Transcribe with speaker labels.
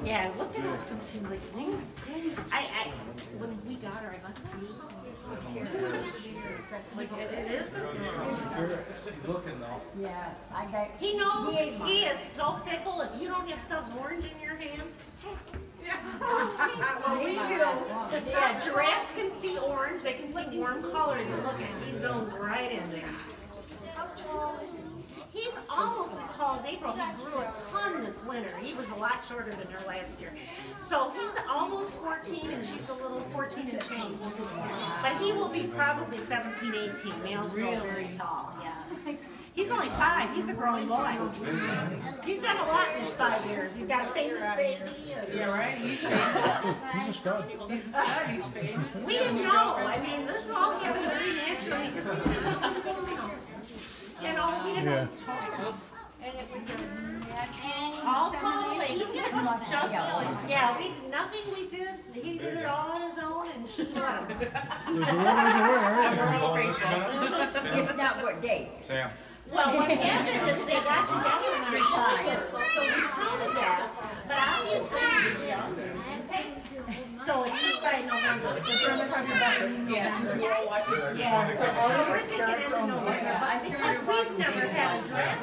Speaker 1: Yeah, I looked it up sometime. Like wings. When we got her, I got confused. Like it is a girl.
Speaker 2: Looking though.
Speaker 3: Yeah, I bet.
Speaker 1: He knows. He is so fickle. If you don't have something orange in your hand.
Speaker 4: Well, we do.
Speaker 1: Yeah, giraffes can see orange. They can see warm colors, and look, he zones right in there.
Speaker 4: How tall is he?
Speaker 1: He's almost as tall as April. He grew a ton this winter. He was a lot shorter than her last year. So he's almost 14, and she's a little 14 and change. But he will be probably 17, 18. Males grow very tall, yes. He's only 5. He's a growing boy. He's done a lot in his 5 years. He's got a famous baby.
Speaker 4: Yeah, right? He's famous.
Speaker 2: He's a stud.
Speaker 4: He's a stud. He's famous.
Speaker 1: We didn't know. I mean, this all happened very naturally because we we didn't know his tall.
Speaker 4: And it was a natural
Speaker 1: All tall.
Speaker 4: insemination.
Speaker 1: Nothing we did. He did it all on his own, and she let him.
Speaker 2: There's a winner, there's a winner.
Speaker 4: We're all grateful.
Speaker 3: Just not what date.
Speaker 2: Sam.
Speaker 1: Well, what happened is they got together on our time, so we counted that. But obviously, so it's by November.
Speaker 4: Yes, we were all watching.
Speaker 1: Yeah, so we're thinking it's in November. Because we've never had a draft.